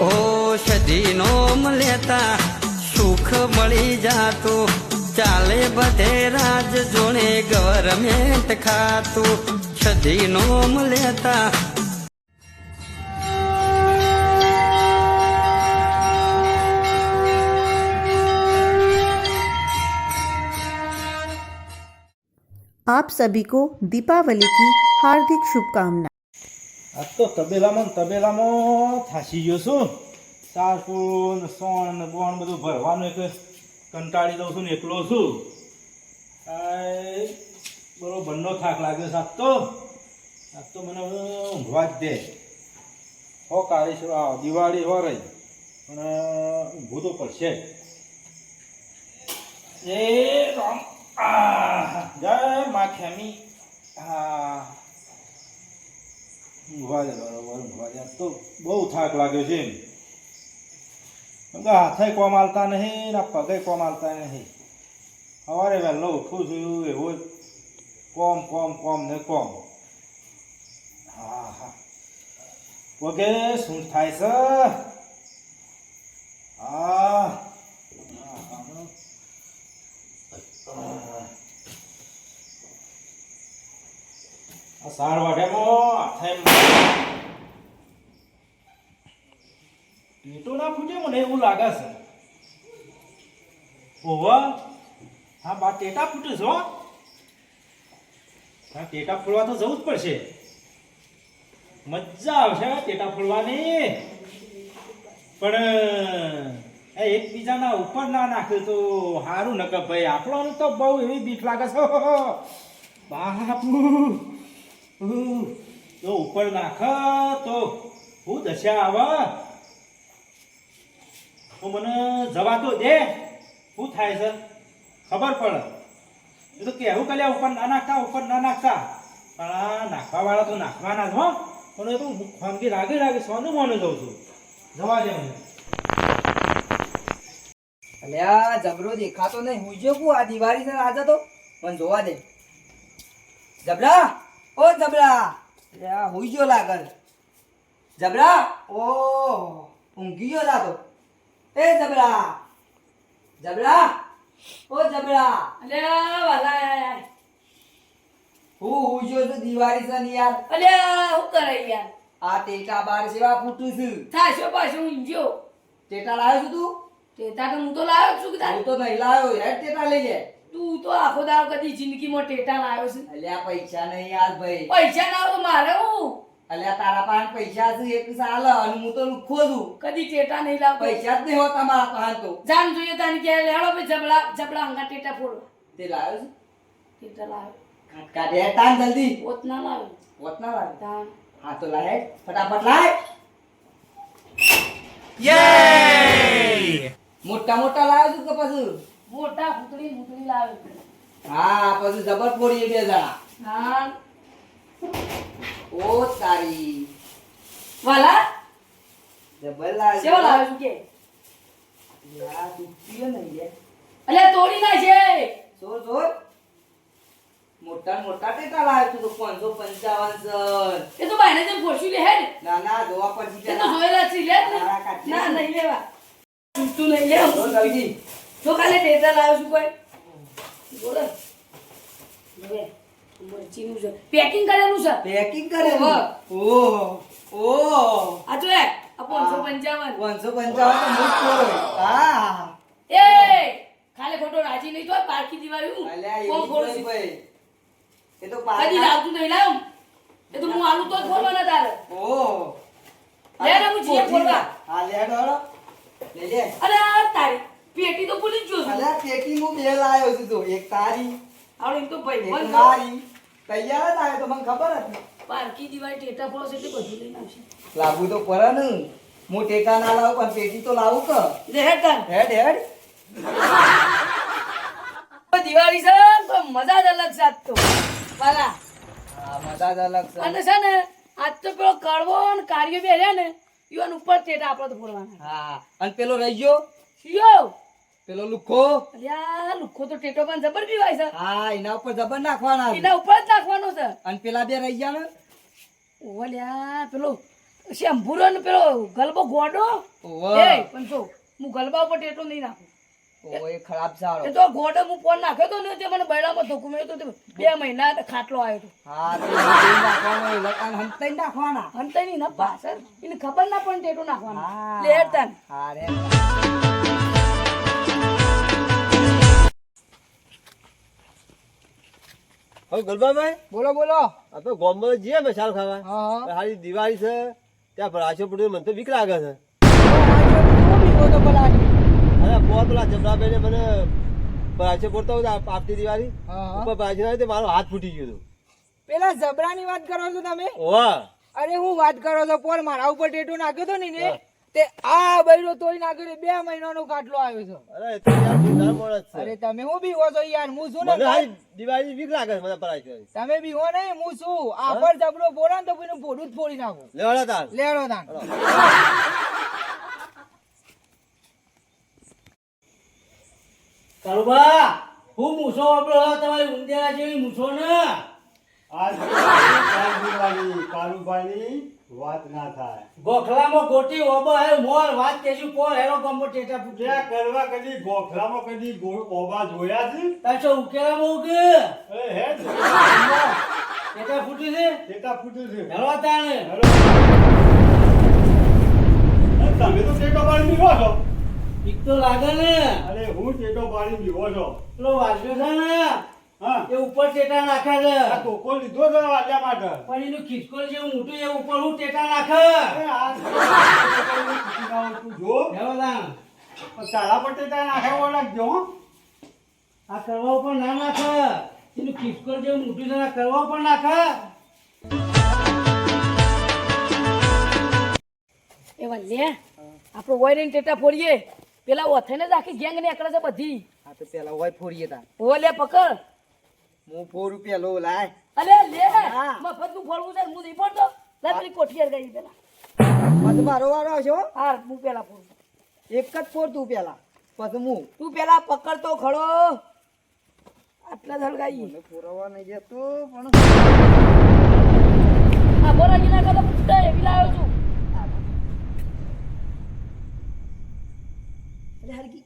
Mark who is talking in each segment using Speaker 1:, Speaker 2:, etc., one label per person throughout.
Speaker 1: ઔષધિ નોમ લેતા સુખ મળી જાતું ચાલે બધે રાજ જોડે ગવર્મેન્ટ ખાતું ઔષધિ નોમ લેતા
Speaker 2: आप सभी को दीपावली की हार्दिक शुभकामनाएं।
Speaker 3: આ તો તબેલામાં થાસી ગયો છું. ચારપુર ને સોણ ને બોણ બધું ભરવાનું એટલે કંટાળી દઉં છું ને એકલો છું. બરોબરનો થાક લાગ્યો છે. આજ તો મને ઊંઘવા જ દે. હો કાળી છે દિવાળી હો રહી પણ ઊંઘવું તો પડશે. એ રામ જય મા ખેમી. ઊંઘવા દે બરોબર ઊંઘવા દે. તો બહુ થાક લાગ્યો છે એમ હાથે કોમ હાલતા નહીં ને પગે કોમ હાલતા નહીં. સવારે વહેલો ઉઠું છું એવું કોમ કોમ કોમ ને કોમ. હા હા પગે શું થાય છે? હા આ સાર વાઢ્યામાં ટેટો ના ફૂટે મને એવું લાગે છે. ઓવા હા બા ટેટા ફૂટે છો. હા ટેટા ફોડવા તો જવું જ પડશે. મજા આવશે ટેટા ફોડવાની. પણ એકબીજાના ઉપર ના નાખ્યું તો સારું નકે ભાઈ. આપણને તો બહુ એવી બીક લાગે છે બાપુ. તો ઉપર નાખ તો હું દશા આવે તો મને જવા તો દે. શું થાય છે ખબર પડે. એ તો કહેવું કર્યા ઉપર ના નાખતા ઉપર ના નાખતા. પણ આ નાખવા વાળા તો નાખવાના જ હો. પણ એ તો ખાનગી રાગે સોનું મોનું જઉં છું. જવા દે મને.
Speaker 4: અલ્યા જબરો દેખાતો નહીં. હું જો આ દિવાળી છે આજે તો મને જોવા દે. જબરા ઓ જબરા અલ્યા હુઈ ગયો લાગલ. જબરા ઓ ઊંઘી ગયો લાતો. એ જબરા જબરા ઓ જબરા
Speaker 5: અલ્યા વાલા
Speaker 4: હું હુઈ ગયો તો દિવાળી છે ને યાર.
Speaker 5: અલ્યા હું કરે યાર
Speaker 4: આ ટેટા બાર સેવા ફૂટું છું.
Speaker 5: થાશો પાછો ઊંઘ્યો.
Speaker 4: ટેટા લાવ્યો છું તું?
Speaker 5: ટેટા તો હું તો લાવ્યો છું કે
Speaker 4: હું તો નહીં લાવ્યો યાર. ટેટા લઈ લે.
Speaker 5: તું તો આખો દાડો કદી જિંદગીમાં ટેટા લાવ્યો છે.
Speaker 4: અલ્યા પૈસા નહીં યાર ભાઈ.
Speaker 5: પૈસા ના હોય તો મારે હું
Speaker 4: અલ્યા તારા પાસે પૈસા છે એક સાલ અને હું તો લુખો છું.
Speaker 5: કદી ટેટા નહીં લાવતો.
Speaker 4: પૈસા જ નહીં હોતા મારા પાસે તો.
Speaker 5: જાન જોઈએ તાને કે લેડો બે જબડા અંગા ટેટા ફોડો.
Speaker 4: તે લાવ્યો છે?
Speaker 5: ટેટા લાવ્યો.
Speaker 4: ખાટકા દે તાન જલ્દી.
Speaker 5: ઓત ના લાવ્યો.
Speaker 4: વોટ ના લાવે.
Speaker 5: તાન
Speaker 4: હા તો લાય ફટાફટ લાય. મોટા મોટા લાવ્યો છું કે પછી?
Speaker 5: મોટા ફૂટડી લાવ્યો.
Speaker 4: હા પછી જબર ફોડી બે જણા.
Speaker 5: હા
Speaker 4: ઓ તારી
Speaker 5: વાલા
Speaker 4: જબર લાવ્યો.
Speaker 5: સેવા લાવ્યો છું કે
Speaker 4: યાર તું પીયો નહીં લે.
Speaker 5: અલ્યા તોડી નાખે.
Speaker 4: જોર જોર મોટા મોટા ટેટા લાવ્યો છું તો 555
Speaker 5: એ તો બાયને જેમ ફોડશું લે હેડ.
Speaker 4: ના ના જોવા પડશે
Speaker 5: એ તો જોયેલા છે લે જ ને.
Speaker 4: તારા કાઢી
Speaker 5: ના નહીં લેવા. તું નહીં લે.
Speaker 4: જોર કવિજી
Speaker 5: તો કાલે ટેટા લાવ્યો છું કોઈ બોલો લે મરચીનું છે પેકિંગ કરેલું છે.
Speaker 4: પેકિંગ કરે
Speaker 5: ઓહો.
Speaker 4: ઓહ
Speaker 5: આ જો આ 555
Speaker 4: 555 તો મોટો હોય. હા
Speaker 5: એ ખાલે ખોટો રાજી નહીં તો પારકી દિવાળી હું
Speaker 4: અલ્યા
Speaker 5: કોણ
Speaker 4: એવું
Speaker 5: ફોડું
Speaker 4: નહીં
Speaker 5: છું?
Speaker 4: ભાઈ. એ તો
Speaker 5: કદી
Speaker 4: પાછા
Speaker 5: લાવતું નહીં લાવ. એ તો હું આલુ તો જ ફોડવાના તારે.
Speaker 4: ઓહ
Speaker 5: લે ને હું જીએ ફોડવા.
Speaker 4: હા લે ડોળો લે લે.
Speaker 5: અરે આ તારી પેટી તો ભૂલી જ ગયો છું.
Speaker 4: અલ્યા પેટી હું બે લાવ્યો છું તો એક તારી
Speaker 5: આવડે એમ તો ભાઈ
Speaker 4: એક
Speaker 5: બંધ
Speaker 4: મારી તૈયાર જ આવ્યો તો મને ખબર હતી.
Speaker 5: પારકી દિવાળી ટેટા ફોડો છે એટલે બધું લઈને આવશે.
Speaker 4: લાવવું તો પડે ને. હું ટેકા ના લાવું પણ પેટી તો લાવું કે.
Speaker 5: લે હેડ તાર.
Speaker 4: હેડ હેડ
Speaker 5: દિવાળી છે તો મજા જ અલગ છે આજ તો વાલા.
Speaker 4: હા મજા જ અલગ છે.
Speaker 5: અને છે ને આજ તો પેલો કડવો અને કાર્યો બે રહ્યા ને ઈવન ઉપર ટેટા આપણે તો ફોડવાના.
Speaker 4: હા અને પેલો રહી ગયો
Speaker 5: શિયો
Speaker 4: પેલો લુખો.
Speaker 5: અલ્યા લુખો તો ટેટો પણ જબર પીવાય છે.
Speaker 4: હા એના ઉપર જબર નાખવાના છે.
Speaker 5: એના ઉપર જ નાખવાનો છે.
Speaker 4: અને પેલા બે રહી ગયા ને
Speaker 5: ઓલ્યા પેલો શેમ્પુરો ને પેલો ગલબો ગોડો
Speaker 4: ઓવે.
Speaker 5: એ પણ જો હું ગલબા ઉપર ટેટો નહીં નાખું
Speaker 4: ઓય ખરાબ સારો.
Speaker 5: એ તો ગોડો હું ફોન નાખ્યો તો ને તે મને બૈરામાં ધોકું મેં તો 2 મહિના ખાટલો આવ્યો હતો
Speaker 4: હા તે બધું નાખવાનું એ લકાન હંતાઈ નાખવાના.
Speaker 5: અંતઈ નહીં ના પાછળ એને ખબર ના પણ ટેટો નાખવાનો
Speaker 4: હા.
Speaker 5: લે હેડતા ને.
Speaker 4: હા રે.
Speaker 6: હવે ગલબાભાઈ
Speaker 4: બોલો બોલો.
Speaker 6: આપણે ગોમમાં જઈએ મસાલ ખાવા
Speaker 4: હા હા.
Speaker 6: હારી દિવાળી છે ત્યાં ભરાશો પડ્યો મને તો બીક લાગે છે અરે પોત પેલા જબરાભાઈને મને ભરાશો પડતો હોય આપતી દિવાળી
Speaker 4: હા, હા.
Speaker 6: ઉપર ભરાશો આવ્યો તો મારો હાથ ફૂટી ગયો હતો
Speaker 4: પેલા જબરાની વાત કરો છો તમે?
Speaker 6: ઓવા
Speaker 4: અરે હું વાત કરો છો પોર મારા ઉપર ટેટુ નાખ્યો તો ને તે આ બૈરો તોડી નાખ્યો ને 2 મહિનાનો કાટલો આવ્યો છે.
Speaker 6: અરે એ તો યાર ભૂંડાર માણસ છે
Speaker 4: અરે તમે હું બીવો છો યાર? હું છું
Speaker 6: મને
Speaker 4: ને
Speaker 6: હારી દિવાળી બીક લાગે છે મને ભરાશો
Speaker 4: તમે બીવો નહીં, હું છું. આ પર જબરો ફોડા ને તો કોઈનું ભોડું જ ફોડી નાખું.
Speaker 6: લેવાડા તાર
Speaker 4: લેડો તાન.
Speaker 7: કાળુબા હું મૂછો વાપરો તમારી ઊંધિયા જેવી મૂછો ને
Speaker 3: કાલુભાઈની વાત ના થાય
Speaker 7: ગોખલામાં ગોટી ઓબો હે મોર વાત કેશું કોર હેરો ગમો ટેટા ફૂટ્યા
Speaker 3: કરવા કદી ગોખલામાં કદી ઓબા જોયા છે
Speaker 7: તાચો ઉકેલામાં ઉગે
Speaker 3: એ હે
Speaker 7: ટેટા ફૂટી છે
Speaker 3: ટેટા ફૂટ્યું છે
Speaker 7: હેરો તાણે
Speaker 3: તમે તો ટેટો પાડી દીવો છો
Speaker 7: બીક તો લાગે ને
Speaker 3: અરે હું ટેટો પાડી દીવો છો
Speaker 7: પેલો વાસ્યો છે ને
Speaker 3: હા
Speaker 7: એ ઉપર ટેટા નાખે છે
Speaker 3: આ ટોકો લીધો છે વાલ્યા માટે
Speaker 7: પણ એનું ખિસકોલ જેવું મોટું એ ઉપર હું ટેટા નાખે
Speaker 3: અરે આ તું જો
Speaker 7: હેરો તાણ
Speaker 3: તારા પર ટેટા નાખ્યા લાગજો હો
Speaker 7: આ કરવા ઉપર ના નાખે એનું ખિસકોલ જેવું મોટું છે આ કરવા ઉપર નાખે
Speaker 5: એવા લે આપણો વાયરીન ટેટા ફોડીએ પેલા ઓથઈને જ આખી ગેંગ નીકળે છે બધી
Speaker 4: આ તો પેલા હોય ફોડીએ તાન.
Speaker 5: ઓ લે પકડ
Speaker 4: હું ફોડું પેલો લાય.
Speaker 5: અલે લે
Speaker 4: હા.
Speaker 5: મફત નું ફોડવું છે હું નહીં ફોડતો લે પેલી કોઠી ગઈ પેલા
Speaker 4: પછી મારો વારો આવશે હો.
Speaker 5: હા હું પેલા ફોડું
Speaker 4: એક જ ફોડ તું પેલા પછી હું.
Speaker 5: તું પેલા પકડતો ખડો આટલા ધલગાઈ
Speaker 4: મને ફોરવા નહીં જતું પણ
Speaker 5: આ બોરાજી ના કદમ ફૂટે એવી લાવ્યો છું અરે હરકી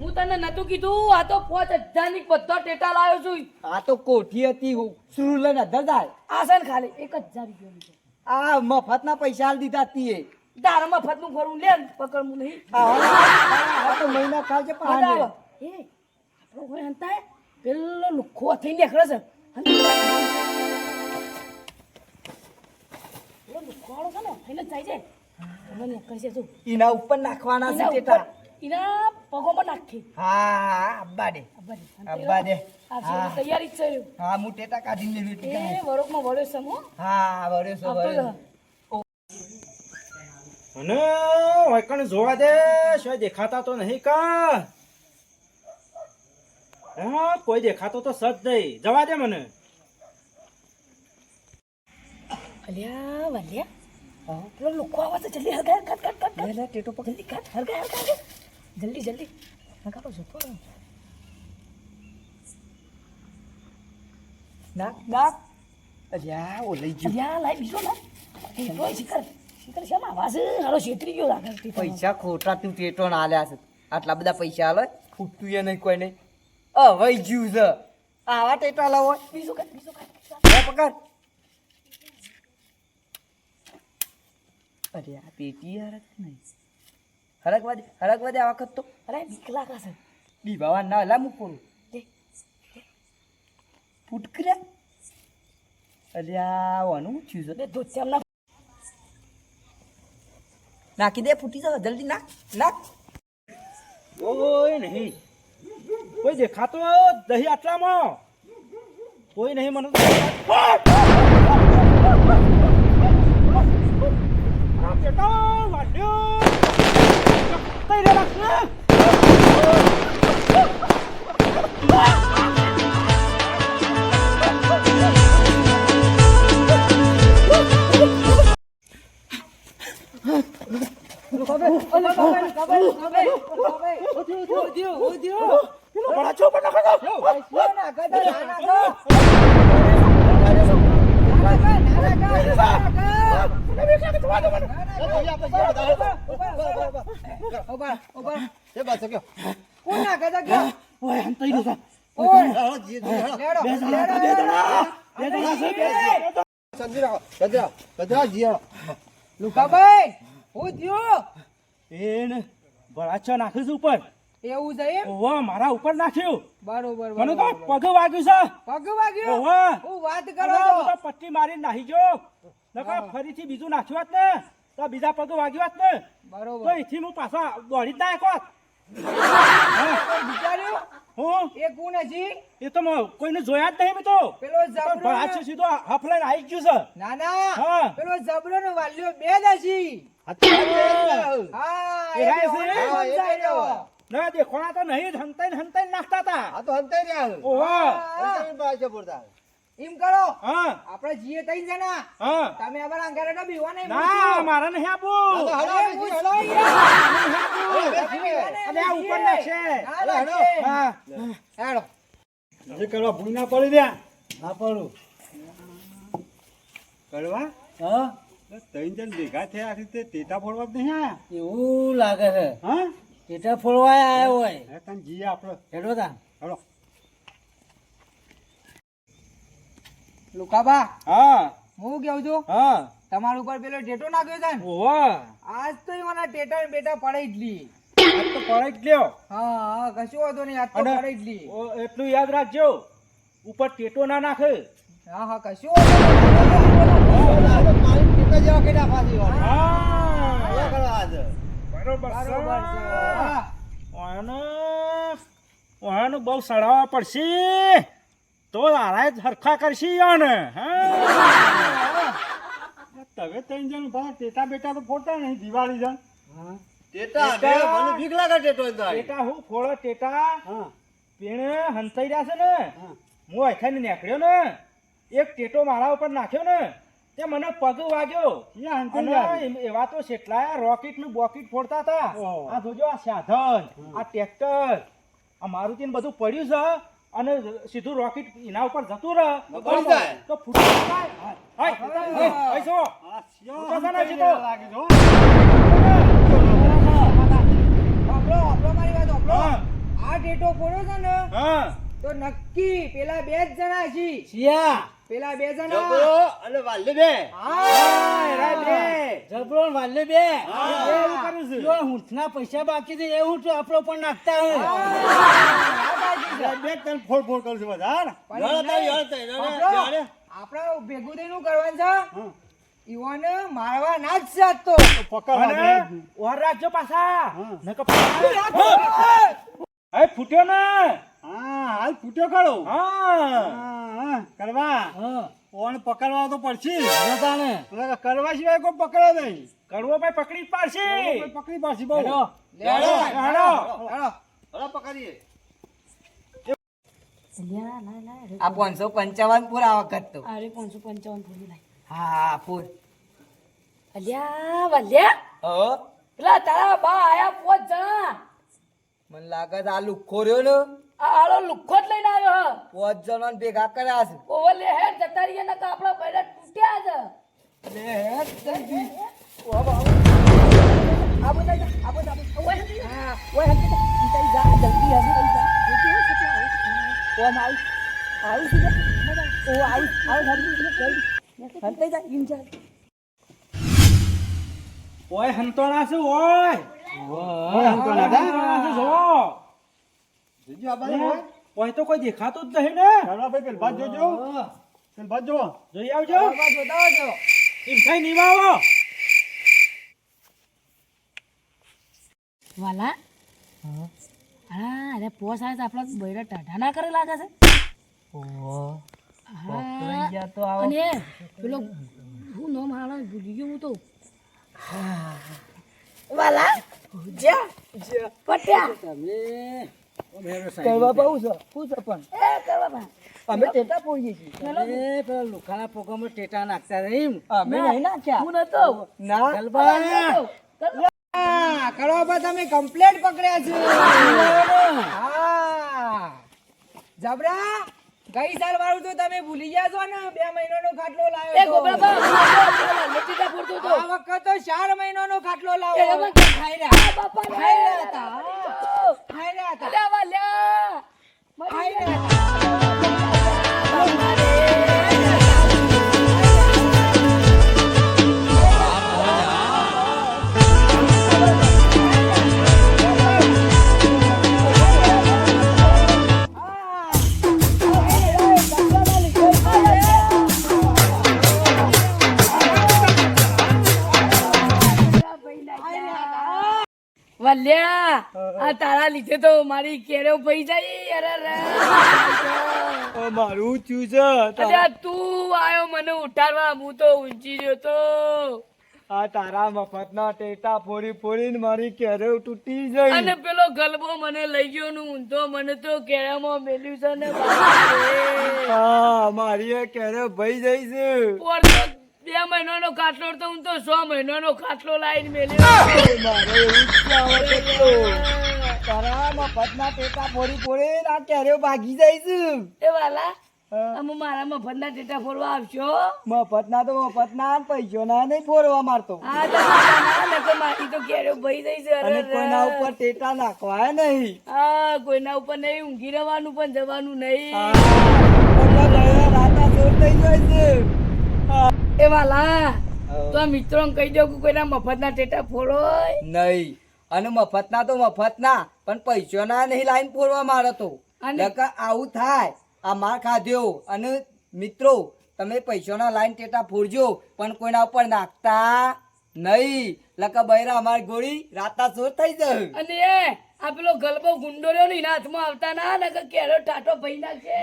Speaker 5: હું તને નતું કીધું આ તો 5000 ની બધા ટેટા લાવ્યો છું
Speaker 4: આ તો કોઠી હતી સુર લઈને અધર જાય.
Speaker 5: આસન ખાલી 1000 રૂપિયા
Speaker 4: આ મફતના પૈસા આલ દીધા તીએ.
Speaker 5: તારા મફત નું ફરવું લે ને પકડ હું નહીં
Speaker 4: આ તો મહિના ખાવશે
Speaker 5: મજા આવે. એ આપણો કોઈ હંતાય પેલો લુખો થઈને નીકળે છે પેલો લુખોવાળો છે ને થઈને જ જાય છે હવે નીકળે છે તું
Speaker 4: એના ઉપર નાખવાના છે
Speaker 5: એના
Speaker 4: ટેટા.
Speaker 5: ઉપર એના પગોમાં નાખી
Speaker 4: હા અબ્બા દે અબ્બા દે. હા.
Speaker 5: તૈયારી જ છે રહ્યું.
Speaker 4: હા હું ટેટા કાઢીને લેવી હતી.
Speaker 5: એ વરોકમાં વળ્યો છે હું
Speaker 4: હા વળ્યો છો
Speaker 5: આવતો
Speaker 4: વળ્યો.
Speaker 3: અને વૈકણ જોવા દે શું દેખાતા તો નહીં કા હા કોઈ દેખાતો તો સજ નહીં જવા દે મને
Speaker 5: અલ્યા વલ્યા પેલો લુખો આવે છે જલ્દી હરગાય કાટ કાટ કાટ
Speaker 4: લે લે ટેટો પકડ.
Speaker 5: જલ્દી કાટ હરગાય હરગાય જલ્દી જલ્દી હરગાતો જતો રહો
Speaker 4: નાખ નાખ. અલ્યા ઓ લઈ ગયો.
Speaker 5: અલ્યા લાઈ બીજો ના એ તો શિખર શિખર શેમ આવાજ હાલો છેતરી ગયો લાગે
Speaker 4: પૈસા ખોટા તું ટેટો ના આલ્યા છે. આટલા બધા પૈસા આલે ફૂટતું એ નહીં કોઈ નહીં. વહી જ્યું છે આવા ટેટા લાવો.
Speaker 5: બીજો કાટ
Speaker 4: લે પકડ. અરે આ પેટી હરક નહીં. હરકવા દે આ વખત તો.
Speaker 5: અરે બીક લાગે છે
Speaker 4: બીબાવા ના લા મૂકો.
Speaker 5: લે
Speaker 4: ફૂટકર્યા. અલ્યા વાનું થયું છે.
Speaker 5: બે ધોત્યામ ના
Speaker 4: નાખી દે ફૂટી જાવ જલ્દી નાખ નાખ.
Speaker 3: કોઈ નહીં કોઈ દેખાતો દહીં આટલામાં કોઈ નહીં મને તો બેટા વાડ્યો કઈ રે રાખને પેલો ભડાચો ઉપર નાખો તો.
Speaker 4: પૈસા નાખો તો ના નાખો.
Speaker 6: એ બાદ શક્યો.
Speaker 4: કોણ નાખે તો કયો?
Speaker 7: ઓય હંતાઈ દો સા.
Speaker 6: હાલો, જીએ, જીએ, હાલો.
Speaker 4: લેડો,
Speaker 7: બે જણા હતા, બે જણા. બે જણા છે, બે જણા.
Speaker 6: સમજી રાખો. ગજરા, ગજરા, જીએ, હાલો.
Speaker 4: લુખાભાઈ હું થયું?
Speaker 7: એને ભડાચો નાખ્યું છે ઉપર.
Speaker 4: એવું છે એમ?
Speaker 7: ઓવા મારા ઉપર નાખ્યું.
Speaker 4: બરોબર
Speaker 7: મને તો
Speaker 4: બરોબર.
Speaker 7: પગ વાગ્યું છે.
Speaker 4: પગ વાગ્યો?
Speaker 7: ઓવા.
Speaker 4: હું વાત
Speaker 7: અરે,
Speaker 4: કરો
Speaker 7: હું
Speaker 4: છો?
Speaker 7: તો પટ્ટી મારીને નાહી ગયો. નકર ફરીથી બીજું નાખ્યું હોત ને તો બીજા પગ વાગ્યું હોત ને તો
Speaker 4: બરોબર.
Speaker 7: એથી હું પાછો દોડી જ ના આવ્યો હોત.
Speaker 4: કોઈ વિચાર્યું?
Speaker 7: હું
Speaker 4: એ કોણ હજી?
Speaker 7: એ તો કોઈને જોયા જ નહીં મેં તો.
Speaker 4: પેલો જબરો
Speaker 7: ભડાચો સીધો હફલાઈને આવી ગયું છે.
Speaker 4: ના ના
Speaker 7: હા.
Speaker 4: પેલો જબરો નો વાલ્યો બે જ હજી.
Speaker 6: હા, તો
Speaker 4: હા
Speaker 7: એ
Speaker 4: એ
Speaker 7: રાય છે?
Speaker 4: બેહોને
Speaker 6: હા, એ
Speaker 4: સમજાઈ
Speaker 6: બેહો.
Speaker 4: દો.
Speaker 7: ના દેખોણા તો નહીં જ હંતાઈને નાખતા હતા.
Speaker 6: આ તો હંતાઈ રહ્યા છે.
Speaker 7: ઓવા.
Speaker 6: હંતાઈને બાજુ પડતા.
Speaker 4: એમ કરો
Speaker 7: હા
Speaker 4: આપણે જીએ તઈ જણા
Speaker 7: હા
Speaker 4: તમે અમારા અંગારે ના બીવા નહીં
Speaker 7: ના મારા નહીં આપવું.
Speaker 6: હા, તો હાલો,
Speaker 4: અરે,
Speaker 6: આપણે
Speaker 4: હું
Speaker 6: જીએ,
Speaker 4: જોઈ
Speaker 6: હાલો.
Speaker 7: અને આ ઉપર નાખશે.
Speaker 4: હાલો,
Speaker 6: હાલો.
Speaker 7: હા
Speaker 4: હાલો.
Speaker 7: જે કરવા ભૂઈ ના પડી દે ના પડું
Speaker 8: કરવા
Speaker 7: હા
Speaker 8: ત્રણ જણ ભેગા થયા આ રીતે ટેટા ફોડવા જ નહીં આયા
Speaker 7: એવું લાગે છે
Speaker 8: હા
Speaker 7: ટેટા ફોડવા આવ્યો હોય
Speaker 8: હે તને જીએ આપણે
Speaker 7: હેડો તા
Speaker 8: હલો
Speaker 4: લુકાબા
Speaker 7: હા
Speaker 4: હું કેવું છું
Speaker 7: હા
Speaker 4: તમારા ઉપર પેલો ટેટો નાખ્યો છે ને
Speaker 7: ઓવા
Speaker 4: આજ તો એવાના ટેટા ને બેટા પડે જ લી.
Speaker 7: આજ તો પડાઈ જ લ્યો
Speaker 4: હા હા કશું વાંધો નહીં આજ તો
Speaker 7: અને
Speaker 4: પડે જ લી.
Speaker 7: એટલું યાદ રાખજો ઉપર ટેટો ના નાખે
Speaker 4: હા હા કશું વાંધો નહીં.
Speaker 6: હાલો, મારી પિતા જેવા કેટલા ફાંસી વાળા.
Speaker 7: હા
Speaker 6: શું કરવા આજે?
Speaker 7: બરોબર
Speaker 4: બરોબર છે. હા.
Speaker 7: ઓયાનું બહુ સડાવવા પડશે તો આરાય જ હરખા કરશી યાને હા
Speaker 8: તમે ત્રણ જણ ભાઈ ટેટા બેટા તો ફોડતા નહીં દિવાળી જણ
Speaker 6: ટેટા, બે, મને બીક લાગે ટેટો અંદર.
Speaker 7: ટેટા હું ફોડો ટેટા
Speaker 8: હા
Speaker 7: પેણે હંતાઈ રહ્યા છે ને
Speaker 8: હા.
Speaker 7: હું અહીંથી નીકળ્યો ને એક ટેટો મારા ઉપર નાખ્યો ને તે મને પગ વાગ્યો
Speaker 8: ક્યાં હંતાઈ
Speaker 7: અને
Speaker 8: ગયા?
Speaker 7: એવા તો કેટલાય રોકેટ નું બોકેટ ફોડતા હતા
Speaker 8: ઓહો.
Speaker 7: આ જોજો આ સાધન આ ટ્રેક્ટર આ મારુતિ ને બધું પડ્યું છે અને સીધું રોકેટ એના ઉપર જતું રહે
Speaker 6: પડી જાય.
Speaker 7: તો ફૂટી જાય હાય, હાય, હાય, જો.
Speaker 8: આ શિયો
Speaker 7: તો છે ને
Speaker 8: હંતાઈ
Speaker 7: જીતો.
Speaker 8: લાગે છે, હો.
Speaker 4: વાપરો, વાપરો મારી વાત વાપરો.
Speaker 7: હા.
Speaker 4: આ ટેટો પડ્યો છે ને
Speaker 7: હા
Speaker 4: તો નક્કી પેલા બે જ જણા છે.
Speaker 7: શિયા
Speaker 4: પેલા બે જણા
Speaker 6: જબરો અને વાલી બે.
Speaker 7: જબરો ને વાલે બે એવું કર્યું છે જો ઊંટના પૈસા બાકી છે એ ઊંટ આપણો પણ નાખતા હોય
Speaker 8: બે ત્રણ ફોડ ફોડ કરું છું બધા હા?
Speaker 6: રડતાઈ, રડતાઈ, રડે, રડે.
Speaker 4: આપણે ભેગું થઈને શું કરવાનું છે
Speaker 8: હા.
Speaker 4: ઈવોને મારવા ના જ છે આજ તો.
Speaker 8: પકડવા
Speaker 7: અને
Speaker 8: દે.
Speaker 7: ઓર રાખજો પાછા
Speaker 8: હા.
Speaker 7: નકર પાછા ફૂટ્યો ને
Speaker 8: હા હાલ ફૂટ્યો ખરો
Speaker 7: હા
Speaker 8: હા કરવા
Speaker 7: હા
Speaker 8: ઓને પકડવા તો પડશે
Speaker 7: જોતાને
Speaker 8: એટલે કરવા સિવાય કોઈ પકડો નહીં
Speaker 7: કડવો ભાઈ પકડી જ પાડશે
Speaker 8: કોઈ પકડી પાડશે બહુ
Speaker 7: હેડો.
Speaker 4: લેડો,
Speaker 7: હેડો.
Speaker 4: લેડો.
Speaker 6: હાલો, પકડીએ.
Speaker 4: આ 555 પૂરા આ વખત તો
Speaker 5: અરે 555 થોડી લાય
Speaker 4: હા પૂર
Speaker 5: અલ્યા વલ્યા પેલા તારા બા આયા 5 જણા
Speaker 4: મને લાગે છે આ લુખ્ખો રહ્યો ને
Speaker 5: આ આળો લુખ્ખો જ લઈને આવ્યો હ
Speaker 4: 5 જણા ભેગા કર્યા છે.
Speaker 5: ઓવલે હેડ જતા રહીએ ને તો આપણા બૈરા તૂટ્યા છે
Speaker 4: અરે હેડ જલ્દી.
Speaker 5: આ બધા ઓય હા ઓય હંતી ઈતાઈ જા જલ્દી હજી રહી જા ઓમ આવ છું ઓ આવ જલ્દી હંતી જા ઇન જા
Speaker 7: ઓય હંતોણા છે ઓય
Speaker 8: ઓય હંતોણા છે?
Speaker 7: છે જો
Speaker 6: જોજો આ બાજુ હોય.
Speaker 7: ઓય તો કોઈ દેખાતું જ નહીં ને
Speaker 8: કરવા ભાઈ પેલ બાદ જોજો પેલ બાદ જોવો
Speaker 7: જોઈ આવજો
Speaker 4: બાબા જોતા આવજો.
Speaker 7: એમ કઈ નીવાવો
Speaker 5: વાલા હા અરે પોસ આવે તો આપણા બૈરા ટાઢા ના કરે લાગે છે હા. અને પેલો હું નામ હાલો ભૂલી ગયો હું તો વાલા જા પટ્યા
Speaker 4: કરવા બહુ છે શું છે પણ
Speaker 5: એ કરવા બા
Speaker 4: અમે ટેટા પોડીએ છીએ
Speaker 7: એ પેલા લુખાના પોગામાં ટેટા નાખતા નહીં
Speaker 4: અમે નહીં નાખ્યા
Speaker 5: હું નતો
Speaker 4: ના
Speaker 7: ગલબા
Speaker 4: હા, કરવા પર તમે કમ્પ્લેટ પકડ્યા છે હા જબરા ગઈ સાલ વાળું તો તમે ભૂલી ગયા છો ને 2 મહિનાનો ખાટલો
Speaker 5: એ
Speaker 4: લાવ્યો તો.
Speaker 5: ગોબરા બા લેટીટા ફોડતો તો
Speaker 4: આ વખત તો 4 મહિનાનો ખાટલો
Speaker 5: એ
Speaker 4: લાવ્યો.
Speaker 5: એમાં
Speaker 4: ખાઈ રહ્યા
Speaker 5: બાપા
Speaker 4: ખાઈ રહ્યા હતા. ખાઈ રહ્યા હતા.
Speaker 5: અલ્યા વાલ્યા
Speaker 4: ખાઈ રહ્યા હતા.
Speaker 5: વાલ્યા આ તારા લીધે તો મારી કેળો પઈ જાય અરે
Speaker 6: મારું થયું છે
Speaker 5: અલ્યા તું આયો મને ઉઠાડવા હું તો ઊંચી રહ્યો તો
Speaker 6: આ તારા મફતના ટેટા ફોડી ફોડીને મારી કેરેવ તૂટી ગઈ
Speaker 5: અને પેલો ગલબો મને લઈ ગયો ને ઊંધો મને તો કેળામાં મેલ્યું છે ને બાપરે.
Speaker 6: હા મારી એ કેરેવ ભઈ જઈ છે
Speaker 5: પોર તો 2 મહિનાનો ખાટલો તો હું તો 6 મહિનાનો ખાટલો લાવીને મેલ્યો
Speaker 6: મારે એવું જ છે આ વખત તો. તારા મફતના ટેટા ફોડી ફોડીને આ કેરેવ ભાગી જાય છે
Speaker 5: એ વાલા અમે મારા મફતના ટેટા ફોડવા આવશો
Speaker 6: મફતના તો મફતના પૈસોના નહીં ફોડવા મારતો
Speaker 5: હા તો નકર મારી તો કેળો ભઈ જાય છે
Speaker 6: અને
Speaker 5: અરે
Speaker 6: કોઈના ઉપર ટેટા નાખવાય નહીં
Speaker 5: હા કોઈના ઉપર નહીં ઊંઘી રહેવાનું પણ જવાનું નહીં
Speaker 6: રાતા ચોર થઈ જાય છે
Speaker 5: એ વાલા તો મિત્રો કહી દો કે કોઈના મફતના ટેટા ફોડો
Speaker 4: નહીં અને મફતના તો મફતના પણ પૈસાના નહીં લાઈન ફોડવા મારે તો
Speaker 5: અને-
Speaker 4: નકર આવું થાય આ માર ખાધ્યો અને મિત્રો તમે પૈસાના લાઈન ટેટા ફોડજો પણ કોઈના ઉપર નાખતા નહીં લકા બૈરા અમારી ગોળી રાતા ચોર થઈ જાય.
Speaker 5: અને એ આ પેલો ગલબો ગુંડો રહ્યો ને એના હાથમાં આવતા ના નકર કેળો ટાટો ભઈ નાખે